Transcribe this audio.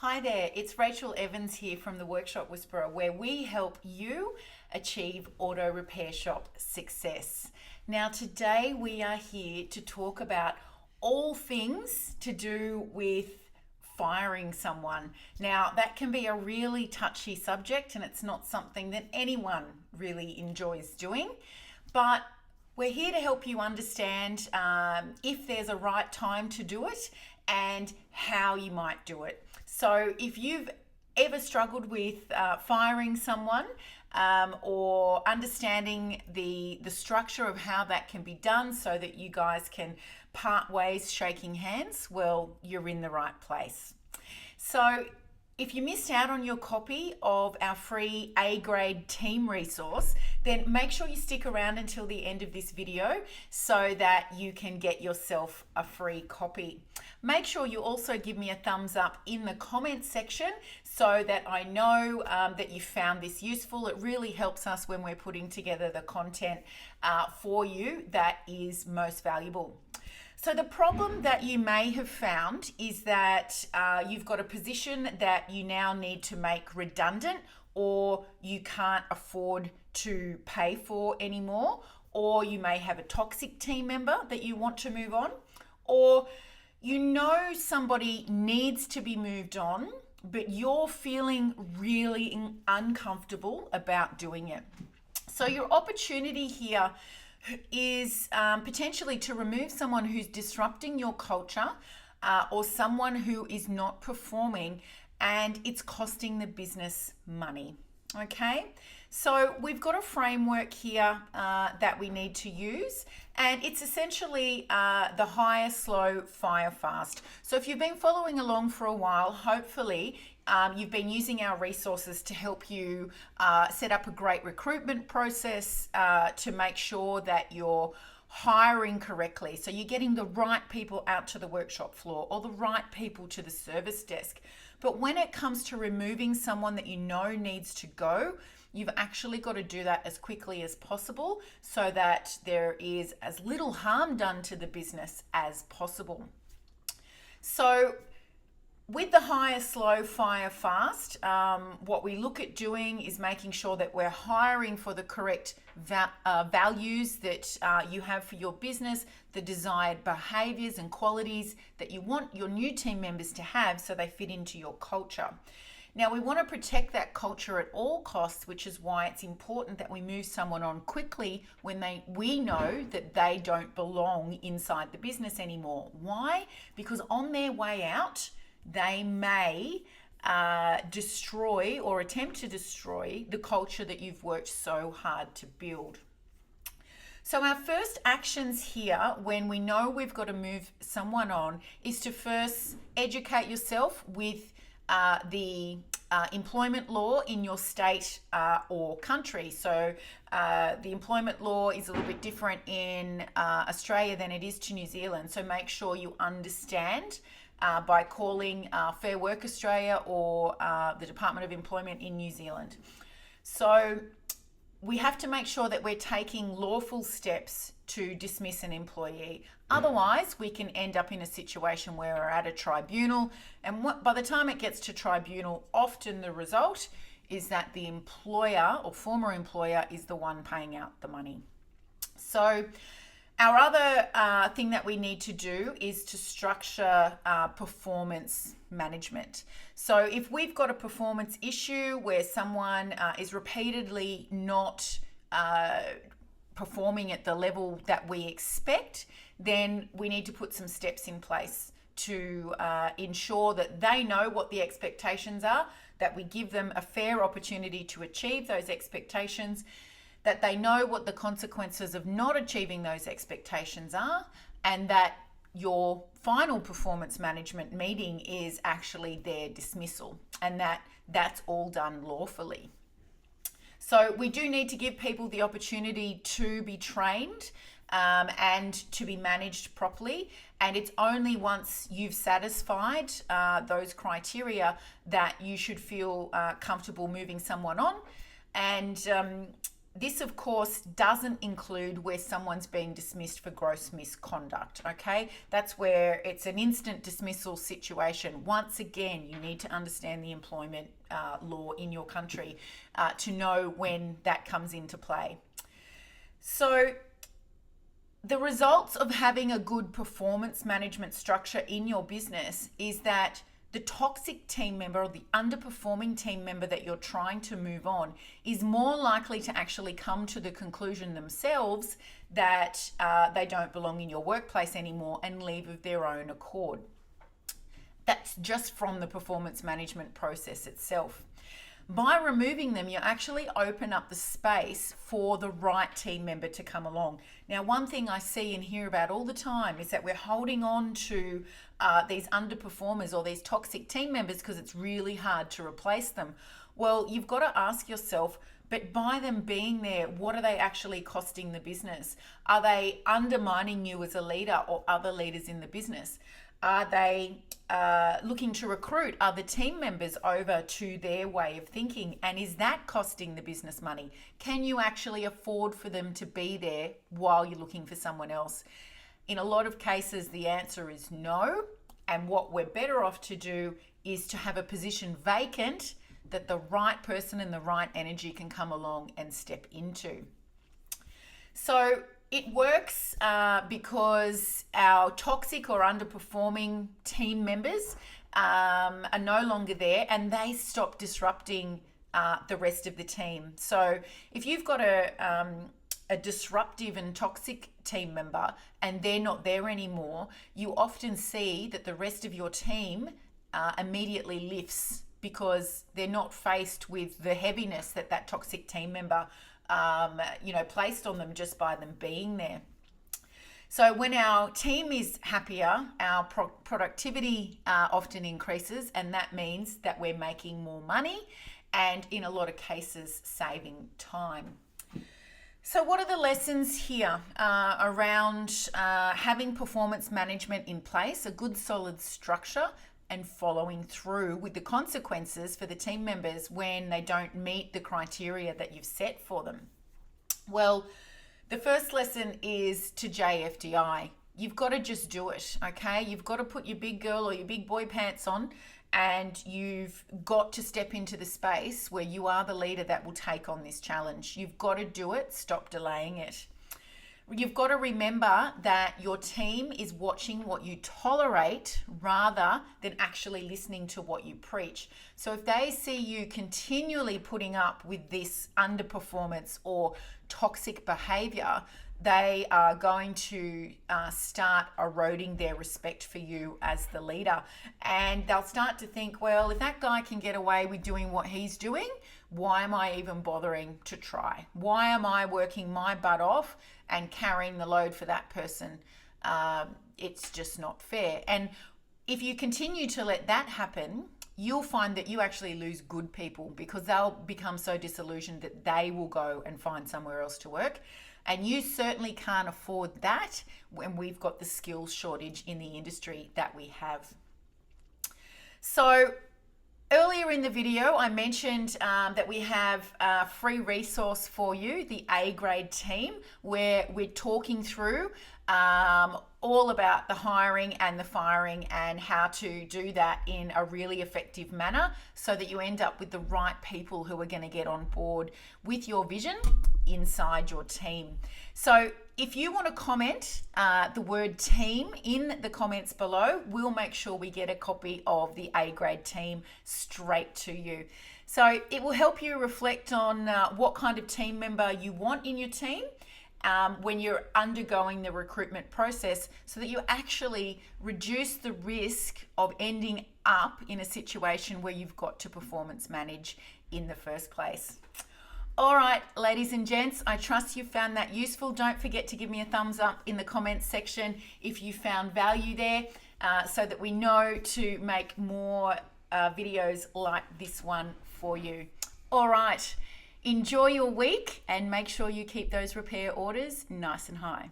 Hi there, it's Rachel Evans here from the Workshop Whisperer, where we help you achieve auto repair shop success. Now, today we are here to talk about all things to do with firing someone. Now, that can be a really touchy subject, and it's not something that anyone really enjoys doing, but we're here to help you understand if there's a right time to do it and how you might do it. So if you've ever struggled with firing someone or understanding the structure of how that can be done so that you guys can part ways shaking hands, well, you're in the right place. So if you missed out on your copy of our free A-grade team resource, then make sure you stick around until the end of this video so that you can get yourself a free copy. Make sure you also give me a thumbs up in the comments section so that I know that you found this useful. It really helps us when we're putting together the content for you that is most valuable. So the problem that you may have found is that you've got a position that you now need to make redundant, or you can't afford to pay for anymore, or you may have a toxic team member that you want to move on, or you know somebody needs to be moved on, but you're feeling really uncomfortable about doing it. So your opportunity here is potentially to remove someone who's disrupting your culture or someone who is not performing and it's costing the business money. Okay, so we've got a framework here that we need to use, and it's essentially the hire slow, fire fast. So if you've been following along for a while, hopefully you've been using our resources to help you set up a great recruitment process to make sure that you're hiring correctly. So you're getting the right people out to the workshop floor or the right people to the service desk. But when it comes to removing someone that you know needs to go, you've actually got to do that as quickly as possible so that there is as little harm done to the business as possible. So with the hire slow, fire fast, what we look at doing is making sure that we're hiring for the correct values that you have for your business, the desired behaviors and qualities that you want your new team members to have so they fit into your culture. Now, we want to protect that culture at all costs, which is why it's important that we move someone on quickly when we know that they don't belong inside the business anymore. Why? Because on their way out, they may destroy or attempt to destroy the culture that you've worked so hard to build. So our first actions here, when we know we've got to move someone on, is to first educate yourself with the employment law in your state or country. So the employment law is a little bit different in Australia than it is to New Zealand. So make sure you understand by calling Fair Work Australia or the Department of Employment in New Zealand. So we have to make sure that we're taking lawful steps to dismiss an employee. Otherwise, we can end up in a situation where we're at a tribunal, and by the time it gets to tribunal, often the result is that the employer or former employer is the one paying out the money. So our other thing that we need to do is to structure performance management. So if we've got a performance issue where someone is repeatedly not performing at the level that we expect, then we need to put some steps in place to ensure that they know what the expectations are, that we give them a fair opportunity to achieve those expectations, that they know what the consequences of not achieving those expectations are, and that your final performance management meeting is actually their dismissal, and that's all done lawfully. So we do need to give people the opportunity to be trained and to be managed properly. And it's only once you've satisfied those criteria that you should feel comfortable moving someone on. And this, of course, doesn't include where someone's being dismissed for gross misconduct, okay? That's where it's an instant dismissal situation. Once again, you need to understand the employment law in your country to know when that comes into play. So the results of having a good performance management structure in your business is that the toxic team member or the underperforming team member that you're trying to move on is more likely to actually come to the conclusion themselves that they don't belong in your workplace anymore and leave of their own accord. That's just from the performance management process itself. By removing them, you actually open up the space for the right team member to come along. Now, one thing I see and hear about all the time is that we're holding on to these underperformers or these toxic team members because it's really hard to replace them. Well, you've got to ask yourself, but by them being there, what are they actually costing the business? Are they undermining you as a leader or other leaders in the business? Are they looking to recruit other team members over to their way of thinking? And is that costing the business money? Can you actually afford for them to be there while you're looking for someone else? In a lot of cases, the answer is no. And what we're better off to do is to have a position vacant that the right person and the right energy can come along and step into. So it works because our toxic or underperforming team members are no longer there and they stop disrupting the rest of the team. So if you've got a disruptive and toxic team member and they're not there anymore, you often see that the rest of your team immediately lifts because they're not faced with the heaviness that toxic team member placed on them just by them being there. So when our team is happier, our productivity often increases, and that means that we're making more money and in a lot of cases saving time. So what are the lessons here around having performance management in place, a good solid structure, and following through with the consequences for the team members when they don't meet the criteria that you've set for them? Well, the first lesson is to JFDI. You've got to just do it, okay? You've got to put your big girl or your big boy pants on, and you've got to step into the space where you are the leader that will take on this challenge. You've got to do it. Stop delaying it. You've got to remember that your team is watching what you tolerate rather than actually listening to what you preach. So if they see you continually putting up with this underperformance or toxic behavior, they are going to start eroding their respect for you as the leader. And they'll start to think, well, if that guy can get away with doing what he's doing, why am I even bothering to try? Why am I working my butt off and carrying the load for that person? It's just not fair. And if you continue to let that happen, you'll find that you actually lose good people because they'll become so disillusioned that they will go and find somewhere else to work. And you certainly can't afford that when we've got the skills shortage in the industry that we have. So earlier in the video, I mentioned that we have a free resource for you, the A grade team, where we're talking through all about the hiring and the firing and how to do that in a really effective manner so that you end up with the right people who are going to get on board with your vision inside your team. So if you want to comment the word team in the comments below, we'll make sure we get a copy of the A grade team straight to you. So it will help you reflect on what kind of team member you want in your team when you're undergoing the recruitment process so that you actually reduce the risk of ending up in a situation where you've got to performance manage in the first place. All right, ladies and gents, I trust you found that useful. Don't forget to give me a thumbs up in the comments section if you found value there so that we know to make more videos like this one for you. All right, enjoy your week and make sure you keep those repair orders nice and high.